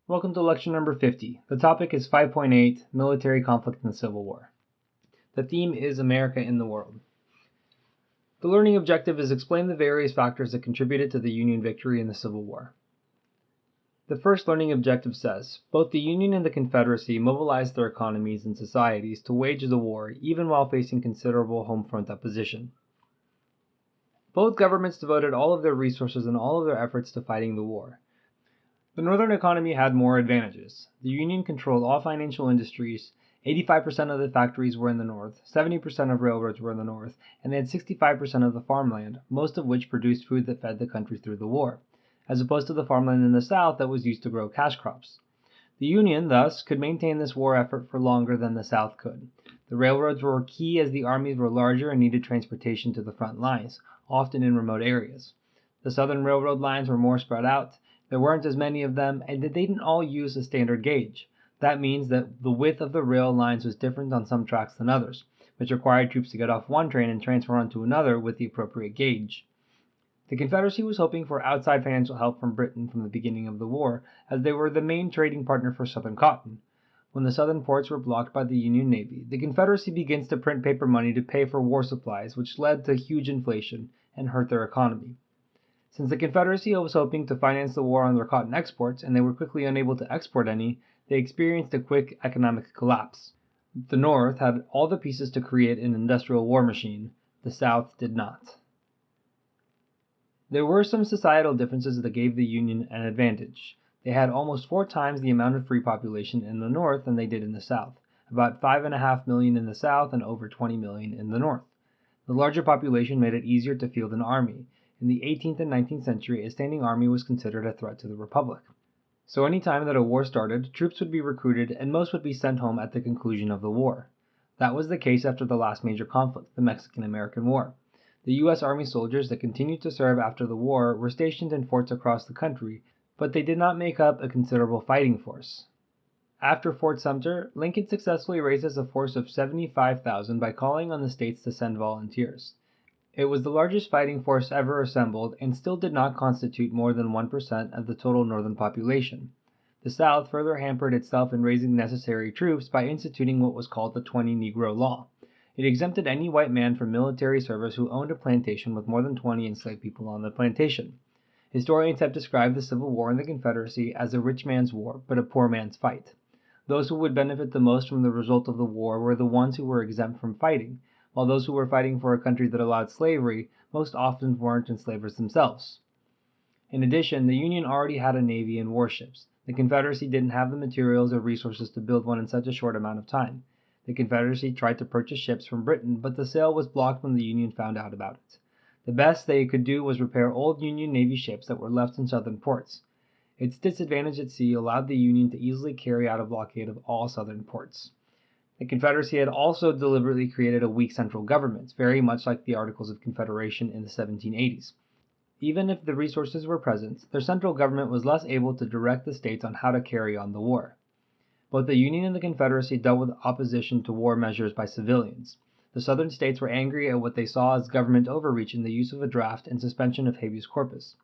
Welcome to lecture number 50. The topic is 5.8, Military Conflict in the Civil War. The theme is America in the World. The learning objective is explain the various factors that contributed to the Union victory in the Civil War. The first learning objective says, both the Union and the Confederacy mobilized their economies and societies to wage the war even while facing considerable home front opposition. Both governments devoted all of their resources and all of their efforts to fighting the war. The Northern economy had more advantages. The Union controlled all financial industries, 85% of the factories were in the North, 70% of railroads were in the North, and they had 65% of the farmland, most of which produced food that fed the country through the war, as opposed to the farmland in the South that was used to grow cash crops. The Union, thus, could maintain this war effort for longer than the South could. The railroads were key as the armies were larger and needed transportation to the front lines, often in remote areas. The Southern railroad lines were more spread out. There weren't as many of them, and they didn't all use a standard gauge. That means that the width of the rail lines was different on some tracks than others, which required troops to get off one train and transfer onto another with the appropriate gauge. The Confederacy was hoping for outside financial help from Britain from the beginning of the war, as they were the main trading partner for Southern cotton. When the Southern ports were blocked by the Union Navy, the Confederacy begins to print paper money to pay for war supplies, which led to huge inflation and hurt their economy. Since the Confederacy was hoping to finance the war on their cotton exports, and they were quickly unable to export any, they experienced a quick economic collapse. The North had all the pieces to create an industrial war machine. The South did not. There were some societal differences that gave the Union an advantage. They had almost 4 times the amount of free population in the North than they did in the South, about 5.5 million in the South and over 20 million in the North. The larger population made it easier to field an army. In the 18th and 19th century, a standing army was considered a threat to the Republic. So any time that a war started, troops would be recruited and most would be sent home at the conclusion of the war. That was the case after the last major conflict, the Mexican-American War. The U.S. Army soldiers that continued to serve after the war were stationed in forts across the country, but they did not make up a considerable fighting force. After Fort Sumter, Lincoln successfully raises a force of 75,000 by calling on the states to send volunteers. It was the largest fighting force ever assembled and still did not constitute more than 1% of the total Northern population. The South further hampered itself in raising necessary troops by instituting what was called the 20 Negro Law. It exempted any white man from military service who owned a plantation with more than 20 enslaved people on the plantation. Historians have described the Civil War in the Confederacy as a rich man's war, but a poor man's fight. Those who would benefit the most from the result of the war were the ones who were exempt from fighting, while those who were fighting for a country that allowed slavery most often weren't enslavers themselves. In addition, the Union already had a navy and warships. The Confederacy didn't have the materials or resources to build one in such a short amount of time. The Confederacy tried to purchase ships from Britain, but the sale was blocked when the Union found out about it. The best they could do was repair old Union Navy ships that were left in southern ports. Its disadvantage at sea allowed the Union to easily carry out a blockade of all southern ports. The Confederacy had also deliberately created a weak central government, very much like the Articles of Confederation in the 1780s. Even if the resources were present, their central government was less able to direct the states on how to carry on the war. Both the Union and the Confederacy dealt with opposition to war measures by civilians. The southern states were angry at what they saw as government overreach in the use of a draft and suspension of habeas corpus.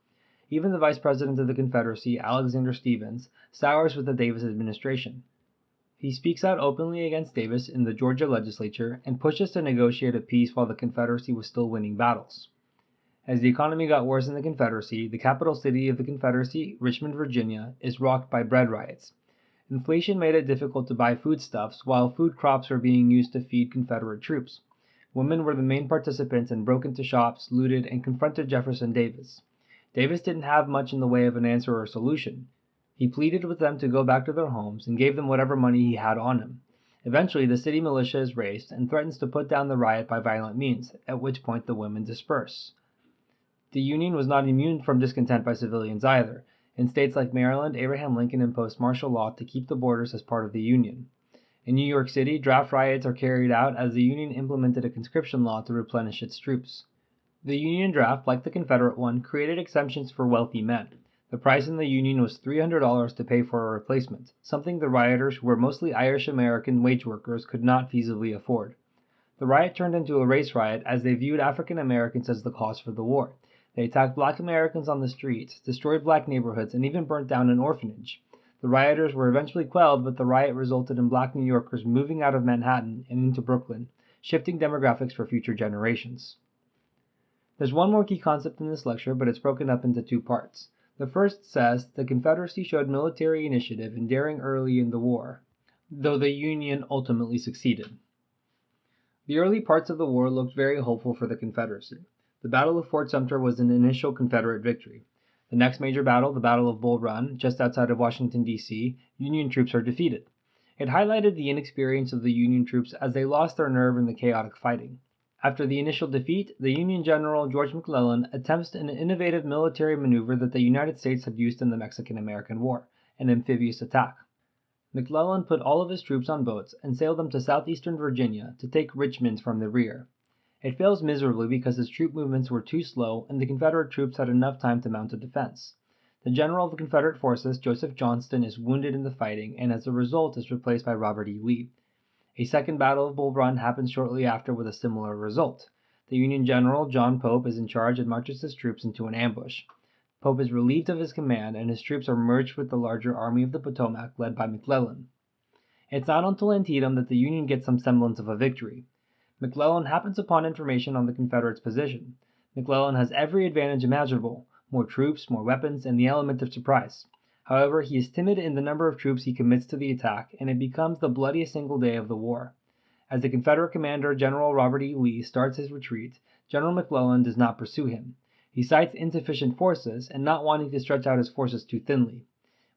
Even the Vice President of the Confederacy, Alexander Stephens, sours with the Davis administration. He speaks out openly against Davis in the Georgia legislature and pushes to negotiate a peace while the Confederacy was still winning battles. As the economy got worse in the Confederacy, the capital city of the Confederacy, Richmond, Virginia, is rocked by bread riots. Inflation made it difficult to buy foodstuffs, while food crops were being used to feed Confederate troops. Women were the main participants and broke into shops, looted, and confronted Jefferson Davis. Davis didn't have much in the way of an answer or solution. He pleaded with them to go back to their homes and gave them whatever money he had on him. Eventually, the city militia is raised and threatens to put down the riot by violent means, at which point the women disperse. The Union was not immune from discontent by civilians either. In states like Maryland, Abraham Lincoln imposed martial law to keep the borders as part of the Union. In New York City, draft riots are carried out as the Union implemented a conscription law to replenish its troops. The Union draft, like the Confederate one, created exemptions for wealthy men. The price in the Union was $300 to pay for a replacement, something the rioters, who were mostly Irish-American wage workers, could not feasibly afford. The riot turned into a race riot as they viewed African Americans as the cause for the war. They attacked black Americans on the streets, destroyed black neighborhoods, and even burnt down an orphanage. The rioters were eventually quelled, but the riot resulted in Black New Yorkers moving out of Manhattan and into Brooklyn, shifting demographics for future generations. There's one more key concept in this lecture, but it's broken up into two parts. The first says the Confederacy showed military initiative and daring early in the war, though the Union ultimately succeeded. The early parts of the war looked very hopeful for the Confederacy. The Battle of Fort Sumter was an initial Confederate victory. The next major battle, the Battle of Bull Run, just outside of Washington, D.C., Union troops are defeated. It highlighted the inexperience of the Union troops as they lost their nerve in the chaotic fighting. After the initial defeat, the Union General George McClellan attempts an innovative military maneuver that the United States had used in the Mexican-American War, an amphibious attack. McClellan put all of his troops on boats and sailed them to southeastern Virginia to take Richmond from the rear. It fails miserably because his troop movements were too slow and the Confederate troops had enough time to mount a defense. The general of the Confederate forces, Joseph Johnston, is wounded in the fighting and as a result is replaced by Robert E. Lee. A second Battle of Bull Run happens shortly after with a similar result. The Union general, John Pope, is in charge and marches his troops into an ambush. Pope is relieved of his command and his troops are merged with the larger Army of the Potomac led by McClellan. It's not until Antietam that the Union gets some semblance of a victory. McClellan happens upon information on the Confederates' position. McClellan has every advantage imaginable, more troops, more weapons, and the element of surprise. However, he is timid in the number of troops he commits to the attack, and it becomes the bloodiest single day of the war. As the Confederate commander, General Robert E. Lee, starts his retreat, General McClellan does not pursue him. He cites insufficient forces and not wanting to stretch out his forces too thinly.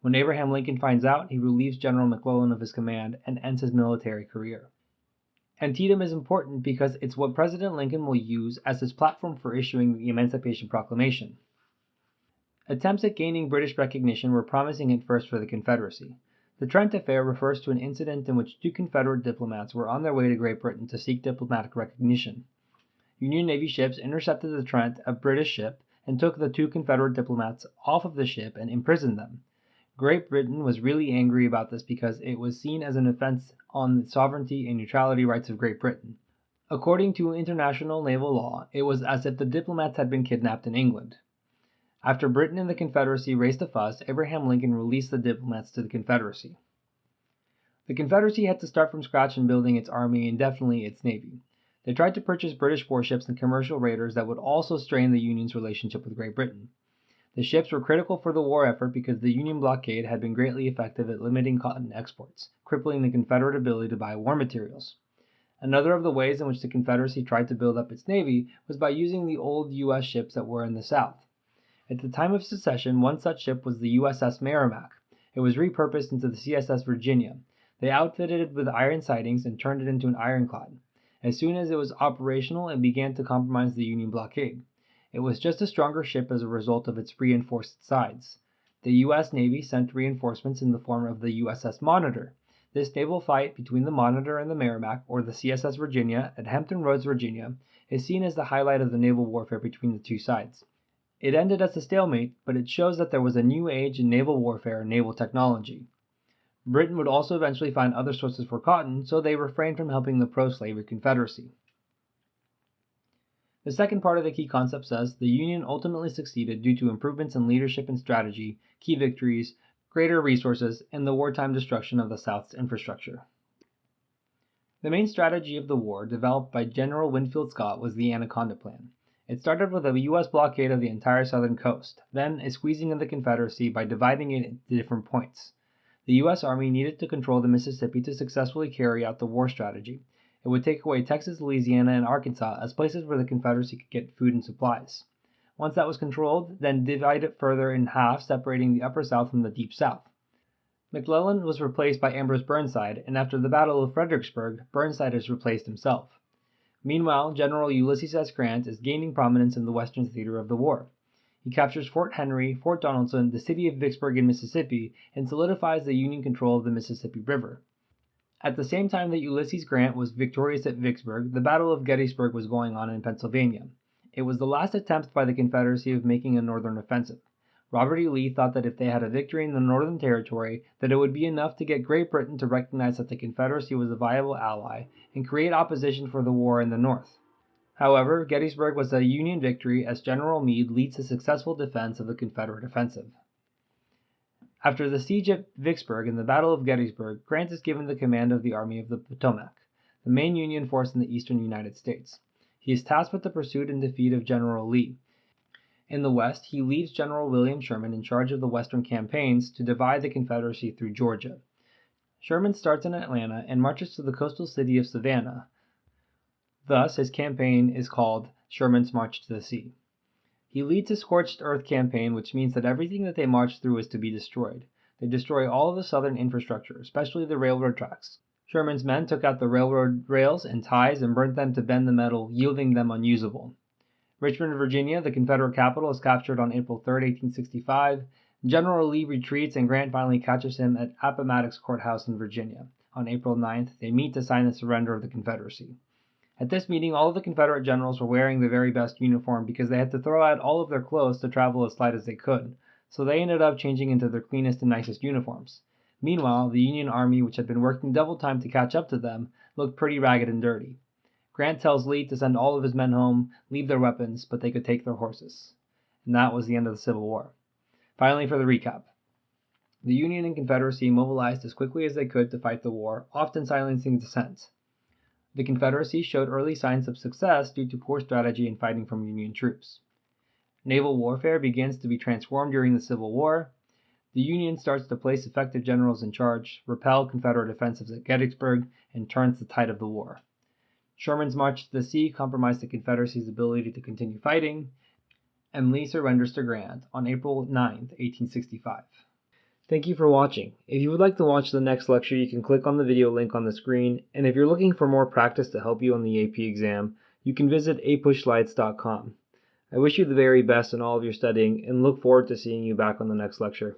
When Abraham Lincoln finds out, he relieves General McClellan of his command and ends his military career. Antietam is important because it's what President Lincoln will use as his platform for issuing the Emancipation Proclamation. Attempts at gaining British recognition were promising at first for the Confederacy. The Trent Affair refers to an incident in which two Confederate diplomats were on their way to Great Britain to seek diplomatic recognition. Union Navy ships intercepted the Trent, a British ship, and took the two Confederate diplomats off of the ship and imprisoned them. Great Britain was really angry about this because it was seen as an offense on the sovereignty and neutrality rights of Great Britain. According to international naval law, it was as if the diplomats had been kidnapped in England. After Britain and the Confederacy raised a fuss, Abraham Lincoln released the diplomats to the Confederacy. The Confederacy had to start from scratch in building its army and definitely its navy. They tried to purchase British warships and commercial raiders that would also strain the Union's relationship with Great Britain. The ships were critical for the war effort because the Union blockade had been greatly effective at limiting cotton exports, crippling the Confederate ability to buy war materials. Another of the ways in which the Confederacy tried to build up its navy was by using the old U.S. ships that were in the South. At the time of secession, one such ship was the USS Merrimack. It was repurposed into the CSS Virginia. They outfitted it with iron sidings and turned it into an ironclad. As soon as it was operational, it began to compromise the Union blockade. It was just a stronger ship as a result of its reinforced sides. The U.S. Navy sent reinforcements in the form of the USS Monitor. This naval fight between the Monitor and the Merrimack, or the CSS Virginia, at Hampton Roads, Virginia, is seen as the highlight of the naval warfare between the two sides. It ended as a stalemate, but it shows that there was a new age in naval warfare and naval technology. Britain would also eventually find other sources for cotton, so they refrained from helping the pro-slavery Confederacy. The second part of the key concept says the Union ultimately succeeded due to improvements in leadership and strategy, key victories, greater resources, and the wartime destruction of the South's infrastructure. The main strategy of the war, developed by General Winfield Scott, was the Anaconda Plan. It started with a U.S. blockade of the entire southern coast, then a squeezing of the Confederacy by dividing it into different points. The U.S. Army needed to control the Mississippi to successfully carry out the war strategy. It would take away Texas, Louisiana, and Arkansas as places where the Confederacy could get food and supplies. Once that was controlled, then divide it further in half, separating the Upper South from the Deep South. McClellan was replaced by Ambrose Burnside, and after the Battle of Fredericksburg, Burnside has replaced himself. Meanwhile, General Ulysses S. Grant is gaining prominence in the western theater of the war. He captures Fort Henry, Fort Donelson, the city of Vicksburg in Mississippi, and solidifies the Union control of the Mississippi River. At the same time that Ulysses Grant was victorious at Vicksburg, the Battle of Gettysburg was going on in Pennsylvania. It was the last attempt by the Confederacy of making a northern offensive. Robert E. Lee thought that if they had a victory in the Northern Territory, that it would be enough to get Great Britain to recognize that the Confederacy was a viable ally and create opposition for the war in the North. However, Gettysburg was a Union victory as General Meade leads a successful defense of the Confederate offensive. After the siege at Vicksburg and the Battle of Gettysburg, Grant is given the command of the Army of the Potomac, the main Union force in the eastern United States. He is tasked with the pursuit and defeat of General Lee. In the West, he leaves General William Sherman in charge of the Western campaigns to divide the Confederacy through Georgia. Sherman starts in Atlanta and marches to the coastal city of Savannah. Thus, his campaign is called Sherman's March to the Sea. He leads a scorched earth campaign, which means that everything that they march through is to be destroyed. They destroy all of the southern infrastructure, especially the railroad tracks. Sherman's men took out the railroad rails and ties and burnt them to bend the metal, yielding them unusable. Richmond, Virginia, the Confederate capital, is captured on April 3, 1865. General Lee retreats and Grant finally catches him at Appomattox Courthouse in Virginia. On April 9th, they meet to sign the surrender of the Confederacy. At this meeting, all of the Confederate generals were wearing the very best uniform because they had to throw out all of their clothes to travel as light as they could, so they ended up changing into their cleanest and nicest uniforms. Meanwhile, the Union Army, which had been working double time to catch up to them, looked pretty ragged and dirty. Grant tells Lee to send all of his men home, leave their weapons, but they could take their horses. And that was the end of the Civil War. Finally, for the recap. The Union and Confederacy mobilized as quickly as they could to fight the war, often silencing dissent. The Confederacy showed early signs of success due to poor strategy and fighting from Union troops. Naval warfare begins to be transformed during the Civil War. The Union starts to place effective generals in charge, repel Confederate offensives at Gettysburg, and turns the tide of the war. Sherman's march to the sea compromised the Confederacy's ability to continue fighting, and Lee surrenders to Grant on April 9, 1865. Thank you for watching. If you would like to watch the next lecture, you can click on the video link on the screen, and if you're looking for more practice to help you on the AP exam, you can visit apushslides.com. I wish you the very best in all of your studying, and look forward to seeing you back on the next lecture.